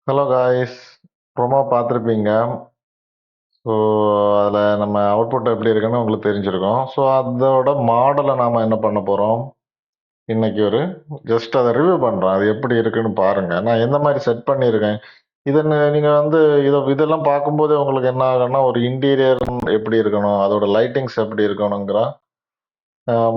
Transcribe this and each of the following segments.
Hello guys. Promo பார்த்துருப்பீங்க. So அதில் நம்ம அவுட்புட் எப்படி இருக்குன்னு உங்களுக்கு தெரிஞ்சிருக்கும். ஸோ அதோட மாடலை நாம் என்ன பண்ண போகிறோம் இன்னைக்கு ஜஸ்ட் அதை ரிவ்யூ பண்ணுறோம். அது எப்படி இருக்குன்னு பாருங்கள். நான் எந்த மாதிரி செட் பண்ணியிருக்கேன் இதை நீங்கள் இதெல்லாம் பார்க்கும்போது உங்களுக்கு என்ன ஆகும்னா ஒரு இன்டீரியர் எப்படி இருக்கணும், அதோட லைட்டிங்ஸ் எப்படி இருக்கணுங்கிற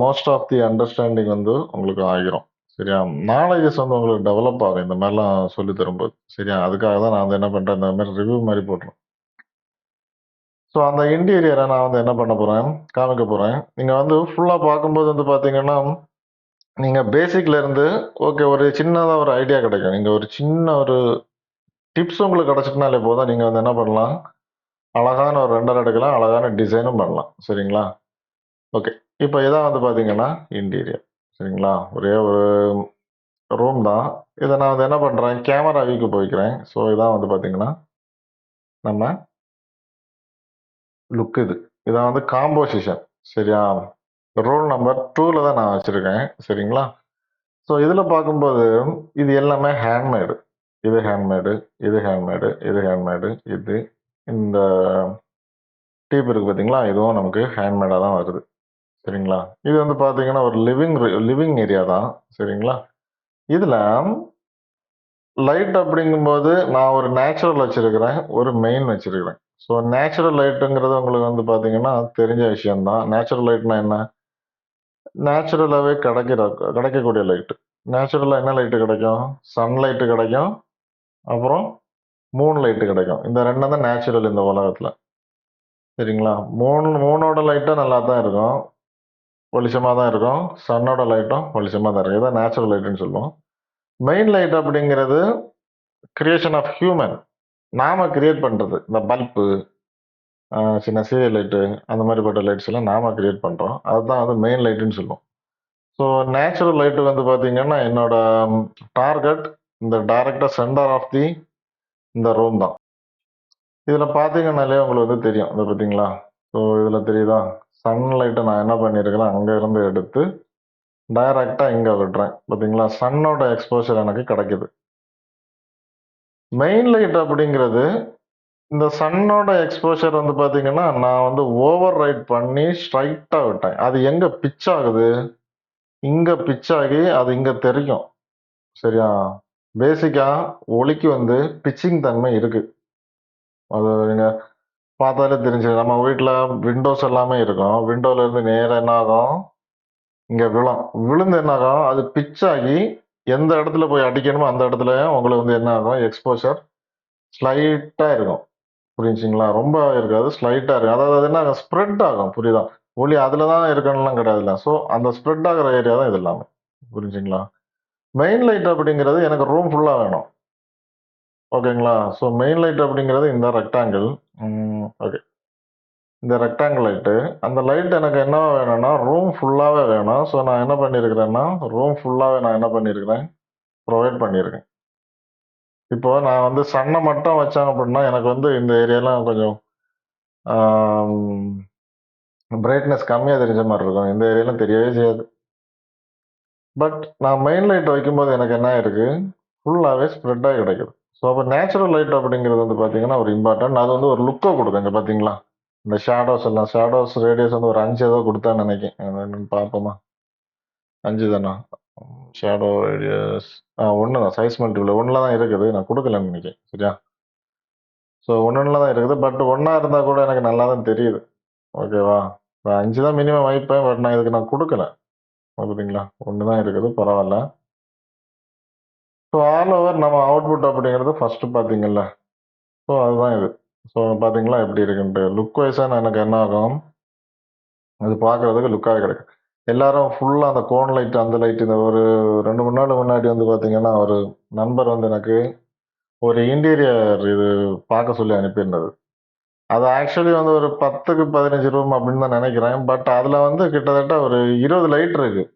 மோஸ்ட் ஆஃப் தி அண்டர்ஸ்டாண்டிங் உங்களுக்கு ஆகிரும். சரியா? நாலேஜஸ் உங்களுக்கு டெவலப் ஆகும் இந்த மாதிரிலாம் சொல்லி தரும்போது. சரியா? அதுக்காக தான் நான் என்ன பண்ணுறேன், இந்த மாதிரி ரிவ்யூ மாதிரி போட்டுறேன். ஸோ அந்த இன்டீரியரை நான் என்ன பண்ண போகிறேன், காமிக்க போகிறேன். நீங்கள் ஃபுல்லாக பார்க்கும்போது பார்த்தீங்கன்னா நீங்கள் பேசிக்ல இருந்து ஓகே ஒரு சின்னதாக ஒரு ஐடியா கிடைக்கும். நீங்கள் ஒரு சின்ன ஒரு டிப்ஸ் உங்களுக்கு கிடச்சிட்டுனாலே போதும். நீங்கள் என்ன பண்ணலாம், அழகான ஒரு ரெண்டர் எடுக்கலாம், அழகான டிசைனும் பண்ணலாம். சரிங்களா? ஓகே. இப்போ இதான் பார்த்தீங்கன்னா இன்டீரியர். சரிங்களா? ஒரே ஒரு ரூம் தான். இதை நான் என்ன பண்ணுறேன், கேமரா வியூக்கு போய்க்கிறேன். ஸோ இதான் பார்த்தீங்கன்னா நம்ம லுக் இது. இதான் காம்போசிஷன். சரியா? ரோல் நம்பர் 2ல தான் நான் வச்சிருக்கேன். சரிங்களா? ஸோ இதில் பார்க்கும்போது இது எல்லாமே ஹேண்ட்மேடு. இது ஹேண்ட்மேடு, இது ஹேண்ட்மேடு, இது ஹேண்ட்மேடு, இது இந்த டீப் இருக்கு பார்த்தீங்களா, இதுவும் நமக்கு ஹேண்ட்மேடாக தான் வருது. சரிங்களா? இது பார்த்தீங்கன்னா ஒரு லிவிங் ஏரியா தான். சரிங்களா? இதில் லைட் அப்படிங்கும்போது நான் ஒரு நேச்சுரல் வச்சிருக்கிறேன், ஒரு மெயின் வச்சிருக்கிறேன். ஸோ நேச்சுரல் லைட்டுங்கிறது உங்களுக்கு பார்த்தீங்கன்னா தெரிஞ்ச விஷயம்தான். நேச்சுரல் லைட்னா என்ன, நேச்சுரலாகவே கிடைக்கக்கூடிய லைட்டு. நேச்சுரலாக என்ன லைட்டு கிடைக்கும், சன்லைட்டு கிடைக்கும், அப்புறம் மூன் லைட்டு கிடைக்கும். இந்த ரெண்டும் தான் நேச்சுரல் இந்த உலகத்தில். சரிங்களா? மூணோட லைட்டும் நல்லா தான் இருக்கும், வெளிச்சமாக தான் இருக்கும். சன்னோட லைட்டும் வெளிச்சமாக தான் இருக்கும். இதான் நேச்சுரல் லைட்டுன்னு சொல்லுவோம். மெயின் லைட் அப்படிங்கிறது கிரியேஷன் ஆஃப் ஹியூமன். நாம கிரியேட் பண்ணுறது. இந்த பல்பு, சின்ன சீரியல் லைட்டு, அந்த மாதிரிப்பட்ட லைட்ஸ் எல்லாம் நாம கிரியேட் பண்ணுறோம். அதுதான் மெயின் லைட்டுன்னு சொல்லுவோம். ஸோ நேச்சுரல் லைட்டு பார்த்தீங்கன்னா என்னோட டார்கெட் இந்த டைரக்டாக சென்டர் ஆஃப் தி இந்த ரூம் தான். இதில் பார்த்தீங்கன்னாலே உங்களுக்கு தெரியும். இதை பார்த்தீங்களா? ஸோ இதில் தெரியுதா, சன்லைட்டை நான் என்ன பண்ணியிருக்கிறேன், அங்கேருந்து எடுத்து டைரக்டாக இங்கே விடுறேன். பார்த்தீங்களா? சன்னோட எக்ஸ்போஷர் எனக்கு கிடைக்குது. மெயின் லைட் அப்படிங்கிறது இந்த சன்னோட எக்ஸ்போஷர் பார்த்தீங்கன்னா நான் ஓவர் ரைட் பண்ணி ஸ்ட்ரைட்டாக விட்டேன். அது எங்கே பிச் ஆகுது, இங்கே பிச் ஆகி அது இங்கே தெரியும். சரியா? பேசிக்கா ஒளிக்கு பிச்சிங் தன்மை இருக்கு. அது நீங்க பார்த்தாலே தெரிஞ்சு நம்ம வீட்டில் விண்டோஸ் எல்லாமே இருக்கும். விண்டோல இருந்து நேரம் என்ன ஆகும், இங்க விழுந்து என்ன ஆகும், அது பிச் ஆகி எந்த இடத்துல போய் அடிக்கணுமோ அந்த இடத்துல உங்களுக்கு என்ன ஆகும், எக்ஸ்போஷர் ஸ்லைட்டா இருக்கும். புரிஞ்சுங்களா? ரொம்ப இருக்காது, ஸ்லைட்டா இருக்கும். அதாவது அது என்ன ஸ்ப்ரெட் ஆகும். புரியுதா? ஒளி அதுல தான் இருக்கணும்லாம் கிடையாதுல்ல. ஸோ அந்த ஸ்ப்ரெட் ஆகிற ஏரியா தான் இது எல்லாமே. புரிஞ்சுங்களா? மெயின் லைட் அப்படிங்கிறது எனக்கு ரூம் ஃபுல்லா வேணும். ஓகேங்களா? ஸோ மெயின் லைட் அப்படிங்கிறது இந்த ரெக்டாங்கிள். ஓகே. இந்த ரெக்டாங்கிள் லைட்டு. அந்த லைட் எனக்கு என்ன வேணும்னா ரூம் ஃபுல்லாவே வேணும். ஸோ நான் என்ன பண்ணியிருக்கிறேன்னா ரூம் ஃபுல்லாவே நான் என்ன பண்ணியிருக்கிறேன், ப்ரொவைட் பண்ணியிருக்கேன். இப்போ நான் சன்னை மட்டும் வச்சேன் அப்படின்னா எனக்கு இந்த ஏரியாலாம் கொஞ்சம் பிரைட்னஸ் கம்மியாக தெரிஞ்ச மாதிரி இருக்கும். இந்த ஏரியாலாம் தெரியவே செய்யாது. பட் நான் மெயின் லைட் வைக்கும்போது எனக்கு என்ன இருக்கு, ஃபுல்லாகவே ஸ்ப்ரெட்டாக கிடைக்குது. ஸோ அப்போ நேச்சுரல் லைட் அப்படிங்கிறது பார்த்தீங்கன்னா ஒரு இம்பார்ட்டன்ட். அது ஒரு லுக்கை கொடுக்கும். இங்கே பார்த்தீங்களா, இந்த ஷேடோஸ் எல்லாம் ஷேடோஸ் ரேடியஸ் ஒரு 5 ஏதோ கொடுத்தான்னு நினைக்கிறேன். என்னன்னு பார்ப்போமா, 5 தானா? ஷேடோ ரேடியஸ் 1 தான். சைஸ் மல்டிபிள் 1ல் தான் இருக்குது. நான் கொடுக்கலன்னு நினைக்கிறேன். சரியா? ஸோ 1ல் தான் இருக்குது. பட் 1ஆ இருந்தால் கூட எனக்கு நல்லா தான் தெரியுது. ஓகேவா? இப்போ 5 தான் மினிமம் வைப்பேன். பட் நான் இதுக்கு நான் கொடுக்கல. பார்த்தீங்களா, 1 தான் இருக்குது. பரவாயில்ல. ஸோ ஆல் ஓவர் நம்ம அவுட்புட் அப்படிங்கிறது ஃபர்ஸ்ட் பார்த்தீங்கல்ல. ஸோ அதுதான் இது. ஸோ பார்த்தீங்களா எப்படி இருக்குன்ட்டு. லுக் வைஸாக எனக்கு என்ன ஆகும், அது பார்க்கறதுக்கு லுக்காகவே கிடைக்கும். எல்லாரும் ஃபுல்லாக அந்த கோன் லைட் அந்த லைட் இந்த ஒரு 2 3 நாள் முன்னாடி பார்த்தீங்கன்னா ஒரு நண்பர் எனக்கு ஒரு இன்டீரியர் இது பார்க்க சொல்லி அனுப்பியிருந்தது. அது ஆக்சுவலி ஒரு 10க்கு 15 ரூம் அப்படின்னு தான் நினைக்கிறேன். பட் அதில் கிட்டத்தட்ட ஒரு 20 லைட் இருக்கு.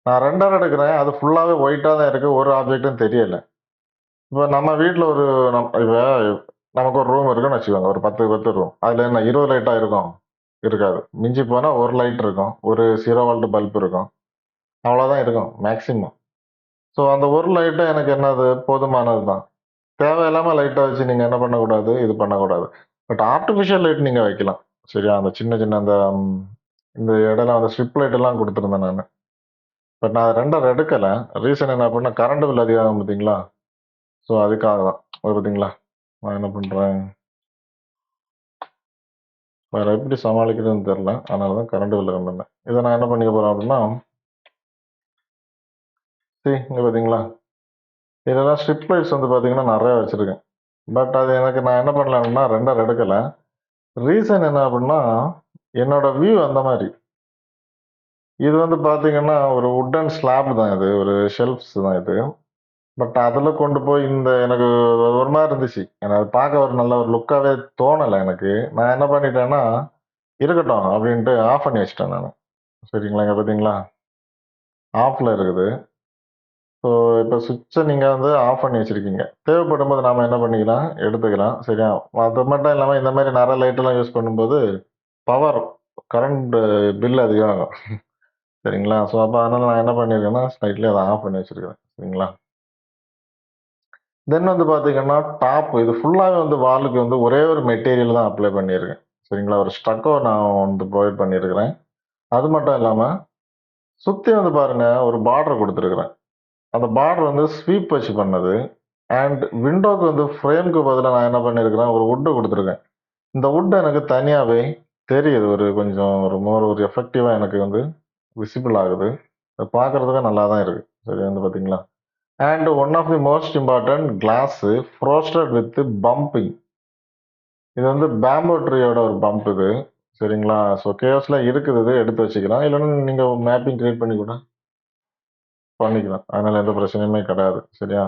நான் ரெண்டர் எடுக்கிறேன். அது ஃபுல்லாவே ஒயிட்டா தான் இருக்கு. ஒரு ஆப்ஜெக்ட்டும் தெரியல. இப்போ நம்ம வீட்ல ஒரு இப்ப நமக்கு ஒரு ரூம் இருக்குன்னு வச்சுக்கோங்க. ஒரு 10 10 ரூம். அதுல என்ன 20 லைட்டா இருக்கும்? இருக்காது. மிஞ்சி போனா 1 லைட் இருக்கும். ஒரு 0 வோல்ட் பல்ப் இருக்கும். அவ்வளோதான் இருக்கும் மேக்ஸிமம். ஸோ அந்த ஒரு லைட்டு எனக்கு என்னது போதுமானது தான். தேவையில்லாம லைட்ட வச்சு நீங்க என்ன பண்ணக்கூடாது, இது பண்ணக்கூடாது. பட் ஆர்டிஃபிஷியல் லைட் நீங்க வைக்கலாம். சரியா? அந்த சின்ன சின்ன அந்த இந்த இடையில அந்த ஸ்ட்ரிப் லைட் எல்லாம் குடுத்துருந்தேன் நானு. பட் நான் 2 எடுக்கல. ரீசன் என்ன அப்டின்னா, கரண்ட் பில் அதிகமாகும் பார்த்தீங்களா? ஸோ அதுக்காக தான். அது பார்த்தீங்களா? நான் என்ன பண்றேன், வேற எப்படி சமாளிக்கிறதுன்னு தெரியல. அதனால தான் கரண்ட் பில்ல கொண்டு வந்தேன். இத நான் என்ன பண்ணிக்க போறேன் அப்டின்னா, இங்க பார்த்தீங்களா? இதெல்லாம் ஸ்ட்ரிப் லைட்ஸ் வந்து பார்த்தீங்கன்னா, நெறைய வச்சிருக்கேன். பட் அது எனக்கு நான் என்ன பண்ணல அப்டின்னா, 2 எடுக்கல. ரீசன் என்ன அப்டின்னா, என்னோட வியூ அந்த மாரி. இது வந்து பார்த்தீங்கன்னா, ஒரு வுட்டன் ஸ்லாப் தான் இது. ஒரு ஷெல்ஃப்ஸ் தான் இது. பட் அதில கொண்டு போய் இந்த எனக்கு ஒரு மாரி இருந்துச்சு. எனக்கு அது பார்க்க ஒரு நல்ல ஒரு லுக்காவே தோணல எனக்கு. நான் என்ன பண்ணிட்டேன்னா, இருக்கட்டும் அப்டின்ட்டு ஆஃப் பண்ணி வச்சுட்டேன் நானு. சரிங்களா? இங்க பார்த்தீங்களா? ஆஃப்ல இருக்குது. ஸோ இப்ப ஸ்விட்ச நீங்க வந்து ஆஃப் பண்ணி வச்சிருக்கீங்க. தேவைப்படும்போது நாம என்ன பண்ணிக்கலாம், எடுத்துக்கலாம். சரியா? அது மட்டும் இல்லாம இந்த மாரி நெறைய லைட்லாம் யூஸ் பண்ணும்போது, பவர் கரண்ட் பில் அதிகமாகும். சரிங்களா? ஸோ அப்ப அதனால நான் என்ன பண்ணியிருக்கேன்னா, ஸ்லைட்லி அத ஆஃப் பண்ணி வச்சிருக்கிறேன். சரிங்களா? தென் வந்து பார்த்தீங்கன்னா, டாப் இது ஃபுல்லாவே வந்து வாலுக்கு வந்து ஒரே ஒரு மெட்டீரியல் தான் அப்ளை பண்ணியிருக்கேன். சரிங்களா? ஒரு ஸ்டக்கோ நான் வந்து ப்ரொவைட் பண்ணியிருக்கிறேன். அது மட்டும் இல்லாம, சுத்தி வந்து பாருங்க ஒரு பார்டர் குடுத்துருக்கிறேன். அந்த பார்டர் வந்து ஸ்வீப் வச்சு பண்ணது. அண்ட் விண்டோக்கு வந்து ஃப்ரேம்க்கு பதிலா நான் என்ன பண்ணியிருக்கிறேன், ஒரு வுட் குடுத்துருக்கேன். இந்த வுட் எனக்கு தனியாவே தெரியுது. ஒரு கொஞ்சம் ஒரு மோர் ஒரு எஃபெக்டிவா எனக்கு வந்து விசிபிள் ஆகுது. அது பார்க்கறதுக்கு நல்லா தான் இருக்கு. சரி வந்து பார்த்தீங்களா? And one of the most important class frosted with bumping. இது வந்து பேம்போ ட்ரீயோட ஒரு பம்ப் இது. சரிங்களா? ஸோ கேவ்ஸ்ல இருக்குது இது எடுத்து வச்சுக்கலாம். இல்லன்னா நீங்க மேப்பிங் கிரியேட் பண்ணி கூட பண்ணிக்கலாம். அதனால எந்த பிரச்சனையுமே கிடையாது. சரியா?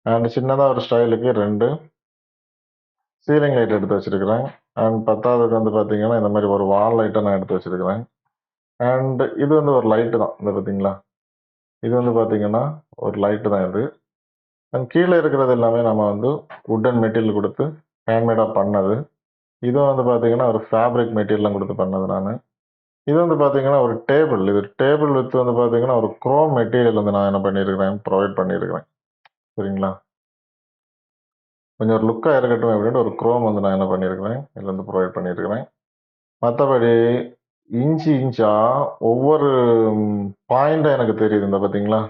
அண்ட் சின்னதா ஒரு ஸ்டைலுக்கு 2 சீலிங் லைட் எடுத்து வச்சிருக்கிறேன். அண்ட் 10வதுக்கு வந்து பார்த்தீங்கன்னா, இந்த மாரி ஒரு வால் லைட்ட நான் எடுத்து வச்சிருக்கிறேன். அண்ட் இது வந்து ஒரு லைட்டு தான். இந்த பார்த்தீங்களா? இது வந்து பார்த்தீங்கன்னா, ஒரு லைட்டு தான் இது. அண்ட் கீழ இருக்கிறது எல்லாமே நம்ம வந்து வுட்டன் மெட்டீரியல் குடுத்து ஹேண்ட்மேடா பண்ணது. இதுவும் வந்து பார்த்தீங்கன்னா, ஒரு ஃபேப்ரிக் மெட்டீரியல்லாம் குடுத்து பண்ணது நானு. இது வந்து பார்த்தீங்கன்னா, ஒரு டேபிள். இது டேபிள் வித் வந்து பார்த்தீங்கன்னா, ஒரு குரோம் மெட்டீரியல் வந்து நான் என்ன பண்ணியிருக்கிறேன், ப்ரொவைட் பண்ணியிருக்கிறேன். சரிங்களா? கொஞ்சம் ஒரு லுக்கா இருக்கட்டும் அப்டின்ட்டு ஒரு குரோம் வந்து நான் என்ன பண்ணியிருக்கிறேன், இதுல வந்து ப்ரொவைட் பண்ணியிருக்கிறேன். மத்தபடி இன்ச்சா ஒவ்வொரு பாயிண்டா எனக்கு தெரியுது. இந்த பார்த்தீங்களா?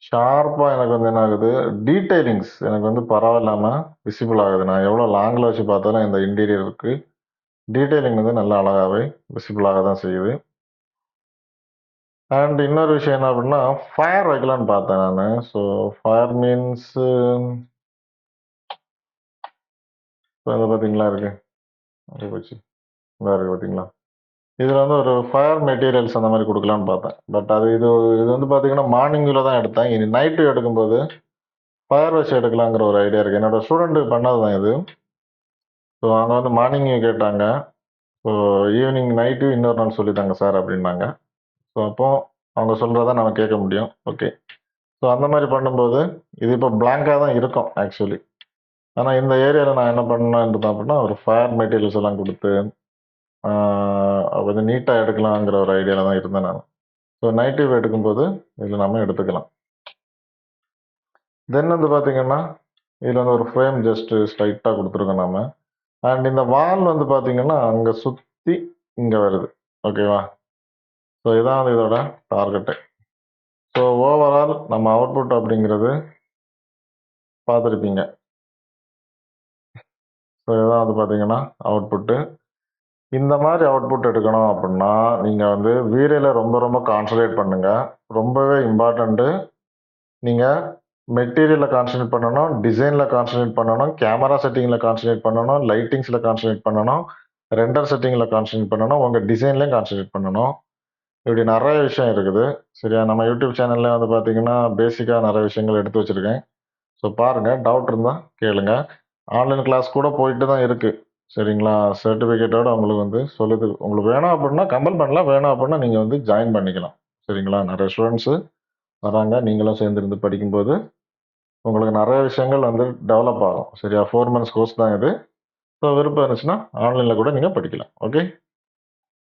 ஷார்ப்பா எனக்கு வந்து என்ன ஆகுது, டீட்டெயிலிங்ஸ் எனக்கு வந்து பரவாயில்லாம விசிபிள் ஆகுது. நான் எவ்வளோ லாங்ல வச்சு பார்த்தாலும் இந்த இன்டீரியருக்கு டீட்டெயிலிங் வந்து நல்லா அழகாவே விசிபிள் ஆக தான் செய்யுது. அண்ட் இன்னொரு விஷயம் என்ன அப்டின்னா, ஃபயர் வைக்கலான்னு பார்த்தேன் நானு. ஸோ ஃபயர் மீன்ஸு இப்ப இத பார்த்தீங்களா இருக்கு. அப்டியே போச்சு. இதா இருக்கு பார்த்தீங்களா? இதுல வந்து ஒரு ஃபயர் மெட்டீரியல்ஸ் அந்த மாரி குடுக்கலான்னு பார்த்தேன். பட் இது வந்து பார்த்தீங்கன்னா, மார்னிங் வியூல தான் எடுத்தேன். இனி நைட் வியூ எடுக்கும்போது ஃபயர் வச்சு எடுக்கலாங்கிற ஒரு ஐடியா இருக்கு. என்னோட ஸ்டூடண்ட் பண்ணது தான் இது. ஸோ அவங்க வந்து மார்னிங் வியூ கேட்டாங்க. ஸோ ஈவினிங் நைட் வியூ இன்னொரு நாள் சொல்லி தாங்க சார் அப்டின்னாங்க. ஸோ அப்போ அவங்க சொல்றத நம்ம கேட்க முடியும். ஓகே. ஸோ அந்த மாரி பண்ணும்போது, இது இப்போ பிளாங்க்கா தான் இருக்கும் ஆக்சுவலி. ஆனா இந்த ஏரியால நான் என்ன பண்ணேன்னு இருந்தேன் அப்டின்னா, ஒரு ஃபயர் மெட்டீரியல்ஸ் எல்லாம் குடுத்து, ஆ கொஞ்சம் நீட்டா எடுக்கலாங்கிற ஒரு ஐடியால தான் இருந்தேன் நானு. ஸோ நைட் வியூ எடுக்கும்போது, இதுல நம்ம எடுத்துக்கலாம். தென் வந்து பார்த்தீங்கன்னா, இதுல வந்து ஒரு ஃப்ரேம் ஜஸ்ட் ஸ்ட்ரைட்டா குடுத்துருக்கோம் நாம. அண்ட் இந்த வால் வந்து பார்த்தீங்கன்னா, அங்க சுத்தி இங்க வருது. ஓகேவா? ஸோ இதான் வந்து இதோட டார்கெட்டே. ஸோ ஓவரால் நம்ம அவுட்புட் அப்படிங்கிறது பார்த்துருப்பீங்க. ஸோ இதான் வந்து பார்த்தீங்கன்னா, அவுட்புட்டு. இந்த மாரி அவுட்புட் எடுக்கணும் அப்படின்னா, நீங்க வந்து வீடியோல ரொம்ப ரொம்ப கான்சன்ட்ரேட் பண்ணுங்க. ரொம்பவே இம்பார்ட்டன்ட்டு. நீங்க மெட்டீரியல்ல கான்சன்ட்ரேட் பண்ணணும், டிசைன்ல கான்சன்ட்ரேட் பண்ணணும், கேமரா செட்டிங்ல கான்சன்ட்ரேட் பண்ணணும், லைட்டிங்ஸ்ல கான்சன்ட்ரேட் பண்ணணும், ரெண்டர் செட்டிங்ல கான்சன்ட்ரேட் பண்ணணும், உங்க டிசைன்லயும் கான்சன்ட்ரேட் பண்ணணும். இப்படி நெறைய விஷயம் இருக்குது. சரியா? நம்ம யூடியூப் சேனல்ல வந்து பார்த்தீங்கன்னா, பேசிக்கா நெறைய விஷயங்கள் எடுத்து வச்சிருக்கேன். ஸோ பாருங்க. டவுட் இருந்தா கேளுங்க. ஆன்லைன் கிளாஸ் கூட போயிட்டு தான் இருக்கு. சரிங்களா? சர்டிஃபிகேட்டோட உங்களுக்கு வந்து சொல்லுது. உங்களுக்கு வேணும் அப்படின்னா கம்பல் பண்ணல. வேணும் அப்படின்னா நீங்க வந்து ஜாயின் பண்ணிக்கலாம். சரிங்களா? நெறைய ஸ்டூடண்ட்ஸ் வராங்க. நீங்களும் சேர்ந்து இருந்து படிக்கும்போது, உங்களுக்கு நெறைய விஷயங்கள் வந்து டெவலப் ஆகும். சரியா? 4 மந்த்ஸ் கோர்ஸ் தான் இது. ஸோ விருப்பம் இருந்துச்சுன்னா, ஆன்லைன்ல கூட நீங்க படிக்கலாம். ஓகே.